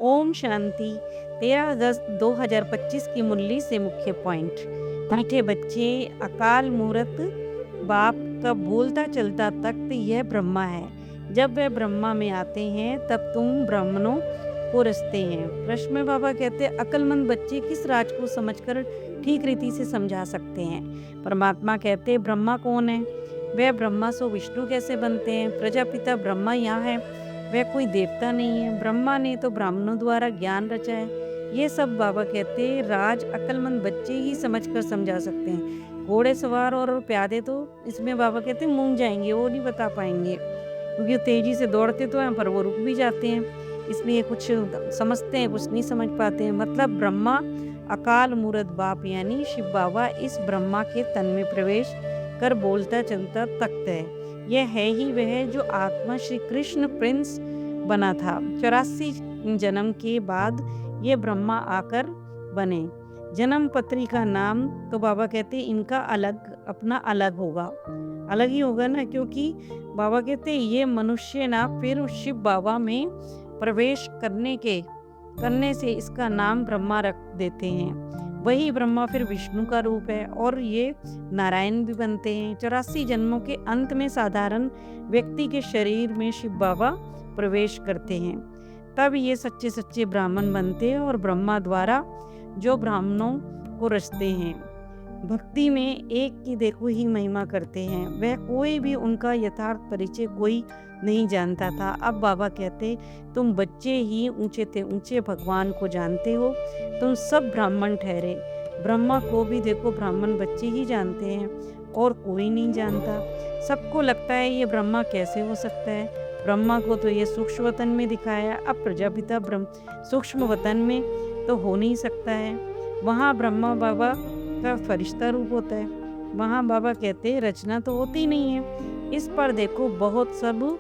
ओम शांति। 13/10/2025 की मुरली से मुख्य पॉइंट। मीठे बच्चे, अकाल मूरत बाप का बोलता चलता तख्त यह ब्रह्मा है। जब वह ब्रह्मा में आते हैं तब तुम ब्राह्मणों को रचते हैं। प्रश्न में बाबा कहते हैं, अक्लमंद बच्चे किस राज को समझकर ठीक रीति से समझा सकते हैं। परमात्मा कहते हैं, ब्रह्मा कौन है? वह ब्रह्मा सो विष्णु कैसे बनते हैं? प्रजापिता ब्रह्मा यहाँ है, वह कोई देवता नहीं है। ब्रह्मा ने तो ब्राह्मणों द्वारा ज्ञान रचा है। ये सब बाबा कहते हैं राज अक्लमंद बच्चे ही समझकर समझा सकते हैं। घोड़े सवार और प्यादे तो इसमें बाबा कहते हैं मूंग जाएंगे, वो नहीं बता पाएंगे, क्योंकि वो तेजी से दौड़ते तो हैं पर वो रुक भी जाते हैं। इसलिए कुछ समझते हैं, कुछ नहीं समझ पाते हैं। मतलब ब्रह्मा अकाल मूरत बाप यानी शिव बाबा इस ब्रह्मा के तन में प्रवेश कर बोलता चलता तख्त है। यह है ही वह जो आत्मा श्री कृष्ण प्रिंस बना था। 84 जन्म के बाद ये ब्रह्मा आकर बने। जन्म पत्री का नाम तो बाबा कहते इनका अलग, अपना अलग होगा, अलग ही होगा ना, क्योंकि बाबा कहते ये मनुष्य ना फिर शिव बाबा में प्रवेश करने से इसका नाम ब्रह्मा रख देते हैं। वही ब्रह्मा फिर विष्णु का रूप है और ये नारायण भी बनते हैं। 84 जन्मों के अंत में साधारण व्यक्ति के शरीर में शिव बाबा प्रवेश करते हैं। तब ये सच्चे सच्चे ब्राह्मण बनते हैं और ब्रह्मा द्वारा जो ब्राह्मणों को रचते हैं। भक्ति में एक की देखो ही महिमा करते हैं। वह कोई भी उनका यथार्थ परिचय कोई नहीं जानता था। अब बाबा कहते तुम बच्चे ही ऊंचे से ऊंचे भगवान को जानते हो। तुम सब ब्राह्मण ठहरे। ब्रह्मा को भी देखो ब्राह्मण बच्चे ही जानते हैं और कोई नहीं जानता। सबको लगता है ये ब्रह्मा कैसे हो सकता है। ब्रह्मा को तो ये सूक्ष्म वतन में दिखाया, अब प्रजापिता सूक्ष्म वतन में तो हो नहीं सकता है। वहाँ ब्रह्मा बाबा का फरिश्ता रूप होता है। वहाँ बाबा कहते हैं रचना तो होती नहीं है। इस पर देखो बहुत सब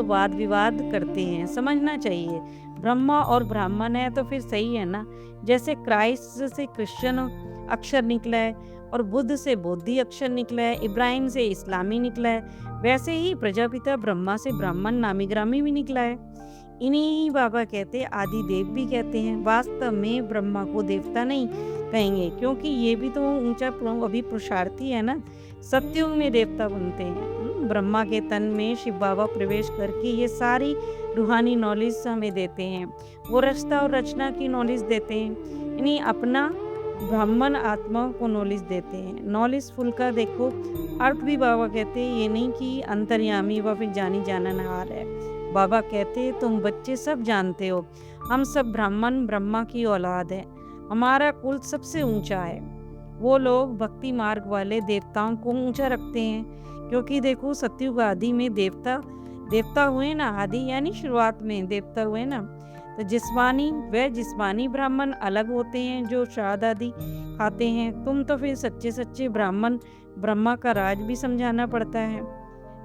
वाद विवाद करते हैं। समझना चाहिए ब्रह्मा और ब्राह्मण है तो फिर सही है ना। जैसे क्राइस्ट से क्रिश्चियन अक्षर निकला है और बुद्ध से बौद्धि अक्षर निकला है, इब्राहिम से इस्लामी निकला है, वैसे ही प्रजापिता ब्रह्मा से ब्राह्मण नामी ग्रामी भी निकला है। इन्हीं बाबा कहते आदि देव भी कहते हैं। वास्तव में ब्रह्मा को देवता नहीं कहेंगे, क्योंकि ये भी तो ऊंचा अभी पुरुषार्थी है ना। सत्युग में देवता बनते हैं। ब्रह्मा के तन में शिव बाबा प्रवेश करके ये सारी रूहानी नॉलेज हमें देते हैं। वो रचना और रचना की नॉलेज देते हैं, यानी अपना ब्राह्मण आत्मा को नॉलेज देते हैं। नॉलेज फुल का देखो अर्थ भी बाबा कहते हैं ये नहीं कि अंतर्यामी व फिर जानी जाननहार है। बाबा कहते तुम बच्चे सब जानते हो, हम सब ब्राह्मण ब्रह्मा की औलाद है। हमारा कुल सबसे ऊंचा है। वो लोग भक्ति मार्ग वाले देवताओं को ऊंचा रखते हैं, क्योंकि देखो सतयुग आदि में देवता हुए ना, आदि यानी शुरुआत में देवता हुए ना। तो जिस्मानी ब्राह्मण अलग होते हैं जो श्राद्ध आदि खाते हैं। तुम तो फिर सच्चे सच्चे ब्राह्मण, ब्रह्मा का राज भी समझाना पड़ता है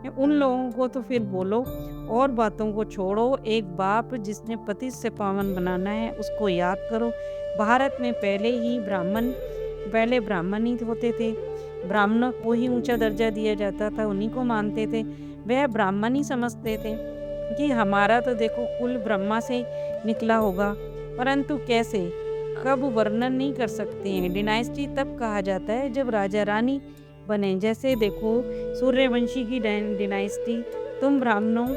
उन लोगों को। तो फिर बोलो और बातों को छोड़ो। एक बाप जिसने पति से पावन बनाना है उसको याद करो। भारत में पहले ब्राह्मण ही होते थे। ब्राह्मणों को ही ऊंचा दर्जा दिया जाता था, उन्हीं को मानते थे। वह ब्राह्मण ही समझते थे कि हमारा तो देखो कुल ब्रह्मा से निकला होगा, परंतु कैसे कब वर्णन नहीं कर सकते हैं। डिनाइस्टी तब कहा जाता है जब राजा रानी बने। जैसे देखो सूर्यवंशी की डिनाइस्टी, तुम ब्राह्मणों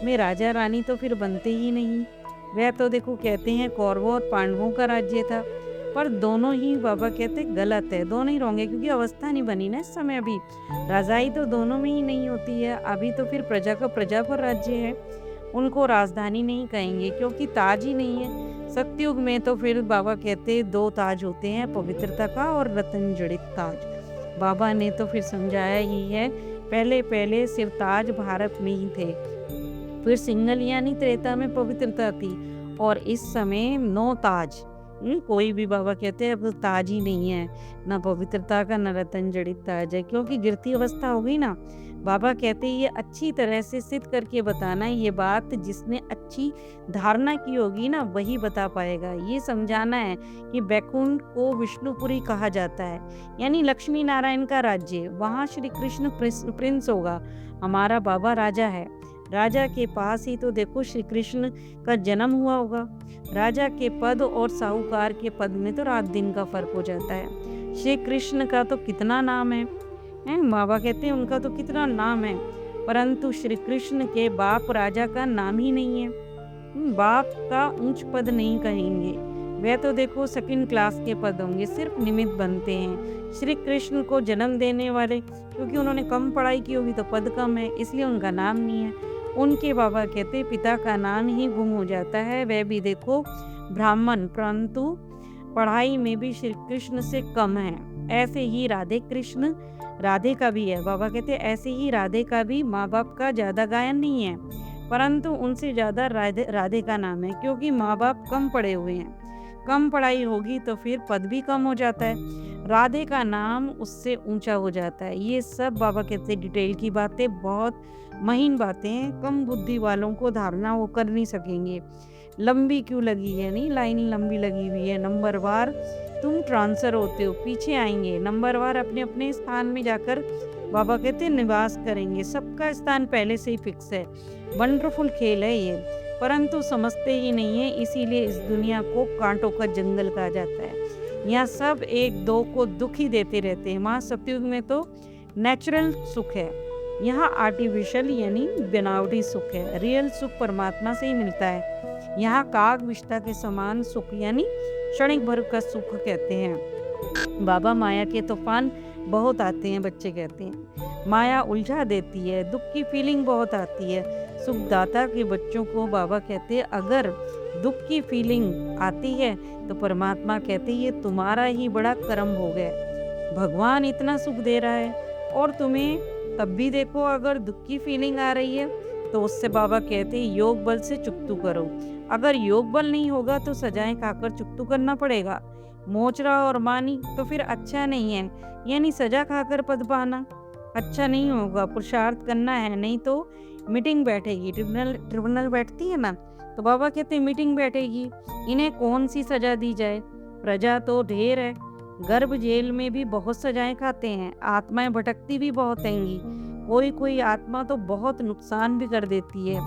में राजा रानी तो फिर बनते ही नहीं। वह तो देखो कहते हैं कौरवों और पांडवों का राज्य था, पर दोनों ही बाबा कहते गलत है, दोनों ही रॉन्ग है, क्योंकि अवस्था नहीं बनी ना इस समय। अभी राजाई तो दोनों में ही नहीं होती है। अभी तो फिर प्रजा का प्रजा पर राज्य है, उनको राजधानी नहीं कहेंगे क्योंकि ताज ही नहीं है। सतयुग में तो फिर बाबा कहते 2 ताज होते हैं, पवित्रता का और रतन जड़ित ताज। बाबा ने तो फिर समझाया ही है, पहले सिर्फ ताज भारत में ही थे, फिर सिंगल यानी त्रेता में पवित्रता थी, और इस समय 9 ताज। कोई भी बाबा कहते हैं अब ताज ही नहीं है, ना पवित्रता का ना रतन जड़ित ताज है, क्योंकि गिरती अवस्था हो गई ना। बाबा कहते हैं ये अच्छी तरह से सिद्ध करके बताना है। ये बात जिसने अच्छी धारणा की होगी ना वही बता पाएगा। ये समझाना है कि बैकुंठ को विष्णुपुरी कहा जाता है, यानी लक्ष्मी नारायण का राज्य। वहाँ श्री कृष्ण प्रिंस होगा, हमारा बाबा राजा है। राजा के पास ही तो देखो श्री कृष्ण का जन्म हुआ होगा। राजा के पद और साहूकार के पद में तो रात दिन का फर्क हो जाता है। श्री कृष्ण का तो कितना नाम है, बाबा कहते हैं उनका तो कितना नाम है, परंतु श्री कृष्ण के बाप राजा का नाम ही नहीं है। बाप का ऊंच पद नहीं कहेंगे, वह तो देखो सेकंड क्लास के पद होंगे, सिर्फ निमित्त बनते हैं। श्री कृष्ण को जन्म देने वाले, क्योंकि उन्होंने कम पढ़ाई की होगी तो पद कम है, इसलिए उनका नाम नहीं है। उनके बाबा कहते पिता का नाम ही गुम हो जाता है, वह भी देखो ब्राह्मण, परंतु पढ़ाई में भी श्री कृष्ण से कम है। ऐसे ही राधे कृष्ण, राधे का भी है, बाबा कहते ऐसे ही राधे का भी माँ बाप का ज़्यादा गायन नहीं है, परंतु उनसे ज़्यादा राधे का नाम है, क्योंकि माँ बाप कम पढ़े हुए हैं। कम पढ़ाई होगी तो फिर पद भी कम हो जाता है, राधे का नाम उससे ऊंचा हो जाता है। ये सब बाबा कहते डिटेल की बातें, बहुत महीन बातें हैं, कम बुद्धि वालों को धारणा वो कर नहीं सकेंगे। लंबी क्यों लगी है, नहीं लाइन लंबी लगी हुई है, नंबरवार तुम ट्रांसफर होते हो, पीछे आएंगे, नंबरवार अपने अपने स्थान में जाकर बाबा कहते निवास करेंगे। सबका स्थान पहले से ही फिक्स है। वंडरफुल खेल है ये, परंतु समझते ही नहीं है, इसीलिए इस दुनिया को कांटों का जंगल कहा जाता है। यहाँ सब एक दो को दुख ही देते रहते हैं। वहाँ सतयुग में तो नेचुरल सुख है, यहाँ आर्टिफिशियल यानी बनावटी सुख है। रियल सुख परमात्मा से ही मिलता है। यहाँ काग विष्ठा के समान सुख यानी क्षणिक भर का सुख कहते हैं। बाबा माया के तूफान बहुत आते हैं, बच्चे कहते हैं माया उलझा देती है, दुख की फीलिंग बहुत आती है। सुखदाता के बच्चों को बाबा कहते हैं अगर दुख की फीलिंग आती है तो परमात्मा कहते ये तुम्हारा ही बड़ा कर्म हो गया। भगवान इतना सुख दे रहा है और तुम्हें तब भी देखो अगर दुख की फीलिंग आ रही है तो उससे बाबा कहते हैं योग बल से चुकतू करो। अगर योग बल नहीं होगा तो सजाएं खाकर चुकतू करना पड़ेगा। मोचरा और मानी तो फिर अच्छा नहीं है, यानी सजा खाकर पद पाना अच्छा नहीं होगा। पुरुषार्थ करना है, नहीं तो मीटिंग बैठेगी, ट्रिब्यूनल बैठती है ना, तो बाबा कहते हैं मीटिंग बैठेगी, इन्हें कौन सी सजा दी जाए। प्रजा तो ढेर है, गर्भ जेल में भी बहुत सजाएं खाते हैं, आत्माएं भटकती भी बहुत हैंगी। कोई कोई आत्मा तो बहुत नुकसान भी कर देती है।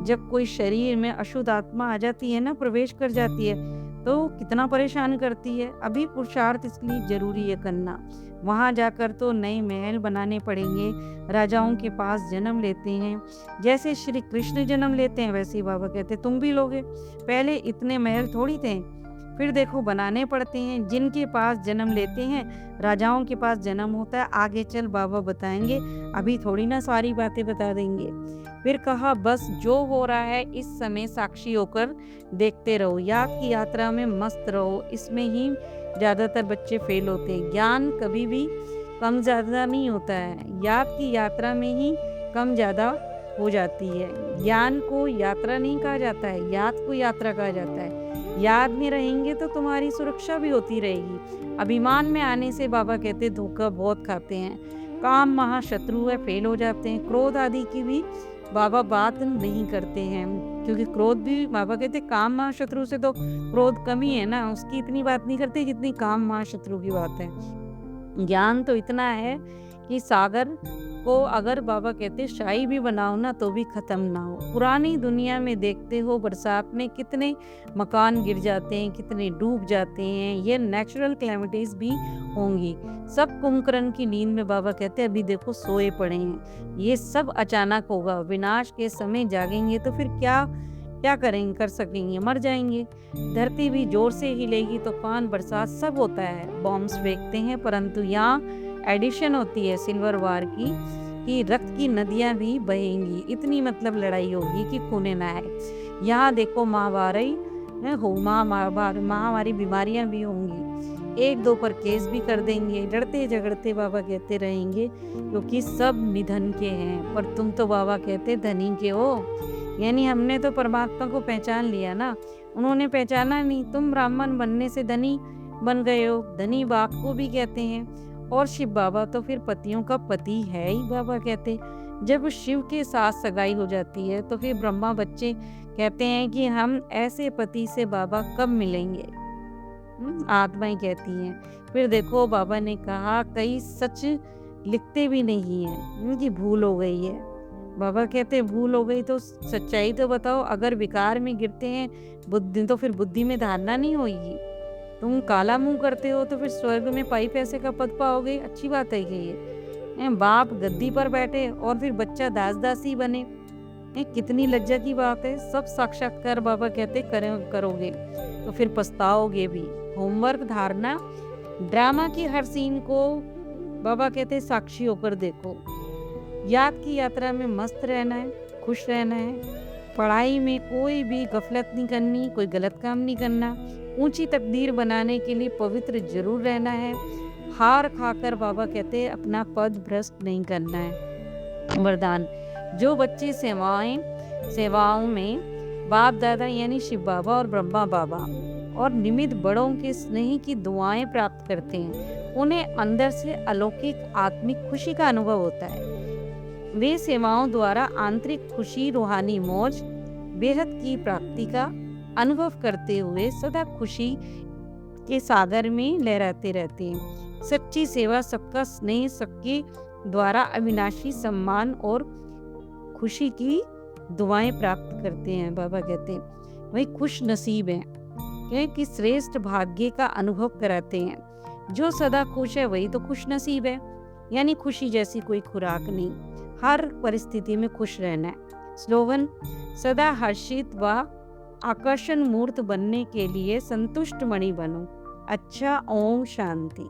जब कोई शरीर में अशुद्ध आत्मा आ जाती है ना, प्रवेश कर जाती है, तो कितना परेशान करती है। अभी पुरुषार्थ इसलिए जरूरी है करना। वहाँ जाकर तो नए महल बनाने पड़ेंगे। राजाओं के पास जन्म लेते हैं, जैसे श्री कृष्ण जन्म लेते हैं वैसे ही बाबा कहते तुम भी लोगे। पहले इतने महल थोड़ी थे, फिर देखो बनाने पड़ते हैं। जिनके पास जन्म लेते हैं राजाओं के पास जन्म होता है। आगे चल बाबा बताएंगे, अभी थोड़ी ना सारी बातें बता देंगे। फिर कहा बस जो हो रहा है इस समय साक्षी होकर देखते रहो, याद की यात्रा में मस्त रहो। इसमें ही ज़्यादातर बच्चे फेल होते हैं। ज्ञान कभी भी कम ज़्यादा नहीं होता है, याद की यात्रा में ही कम ज़्यादा हो जाती है। ज्ञान को यात्रा नहीं कहा जाता है, याद को यात्रा कहा जाता है। याद में रहेंगे तो तुम्हारी सुरक्षा भी होती रहेगी। अभिमान में आने से बाबा कहते धोखा बहुत खाते हैं। काम महाशत्रु है, फेल हो जाते हैं। क्रोध आदि की भी बाबा बात नहीं करते हैं, क्योंकि क्रोध भी बाबा कहते काम महाशत्रु से तो क्रोध कम ही है ना, उसकी इतनी बात नहीं करते जितनी काम महाशत्रु की बात है। ज्ञान तो इतना है कि सागर को अगर बाबा कहते शाही भी बनाओ ना तो भी खत्म ना हो। पुरानी दुनिया में देखते हो बरसात में कितने मकान गिर जाते हैं, कितने डूब जाते हैं। ये नेचुरल कैलेमिटीज भी होंगी। सब कुंभकर्ण की नींद में बाबा कहते हैं अभी देखो सोए पड़े हैं। ये सब अचानक होगा। विनाश के समय जागेंगे तो फिर क्या करेंगे, कर सकेंगे, मर जाएंगे। धरती भी जोर से हिलेगी, तूफान बरसात सब होता है, बॉम्ब्स फेंकते हैं, परंतु यहाँ एडिशन होती है सिल्वर वार की कि रक्त की नदियां भी बहेंगी। इतनी मतलब लड़ाई होगी कि खूने ना आए। यहाँ देखो महामारी बीमारियां भी होंगी। एक दो पर केस भी कर देंगे। लड़ते झगड़ते बाबा कहते रहेंगे, क्योंकि सब निधन के हैं। पर तुम तो बाबा कहते धनी के हो, यानी हमने तो परमात्मा को पहचान लिया ना, उन्होंने पहचाना नहीं। तुम ब्राह्मण बनने से धनी बन गए हो। धनी बाप को भी कहते हैं। और शिव बाबा तो फिर पतियों का पति है ही, बाबा कहते। जब शिव के साथ सगाई हो जाती है तो फिर ब्रह्मा बच्चे कहते हैं कि हम ऐसे पति से बाबा कब मिलेंगे। आत्माएं कहती हैं। फिर देखो बाबा ने कहा कई सच लिखते भी नहीं है, उनकी भूल हो गई है। बाबा कहते भूल हो गई तो सच्चाई तो बताओ, अगर विकार में गिरते हैं बुद्धि तो फिर बुद्धि में धारणा नहीं होगी। तुम काला मुंह करते हो तो फिर स्वर्ग में पाई पैसे का पद पाओगे, अच्छी बात है कि ये बाप गद्दी पर बैठे और फिर बच्चा दास दासी बने, कितनी लज्जा की बात है। सब साक्षात्कार बाबा कहते करोगे तो फिर पछताओगे भी। होमवर्क धारणा, ड्रामा की हर सीन को बाबा कहते साक्षी होकर देखो। याद की यात्रा में मस्त रहना है, खुश रहना है। पढ़ाई में कोई भी गफलत नहीं करनी, कोई गलत काम नहीं करना। ऊंची तकदीर बनाने के लिए पवित्र जरूर रहना है। हार खाकर बाबा कहते अपना पद भ्रष्ट नहीं करना है। वरदान, जो बच्चे सेवाओं में बाप दादा यानी शिव बाबा और ब्रह्मा बाबा और निमित्त बड़ों के स्नेह की दुआएं प्राप्त करते हैं, उन्हें अंदर से अलौकिक आत्मिक खुशी का अनुभव होता है। वे सेवाओं द्वारा आंतरिक खुशी, रूहानी मौज, बेहद की प्राप्ति का अनुभव करते हुए सदा खुशी के सागर में लहराते रहते हैं। सच्ची सेवा, सबका स्नेह, सबके द्वारा अविनाशी सम्मान और खुशी की दुआएं प्राप्त करते हैं। बाबा कहते हैं वही खुश नसीब हैं कि श्रेष्ठ भाग्य का अनुभव कराते हैं। जो सदा खुश है वही तो खुश नसीब है, यानी खुशी जैसी कोई खुराक नहीं, हर परिस्थिति में खुश रहना है। स्लोगन, सदा हर्षित व आकर्षण मूर्त बनने के लिए संतुष्ट मणि बनो। अच्छा, ओम शांति।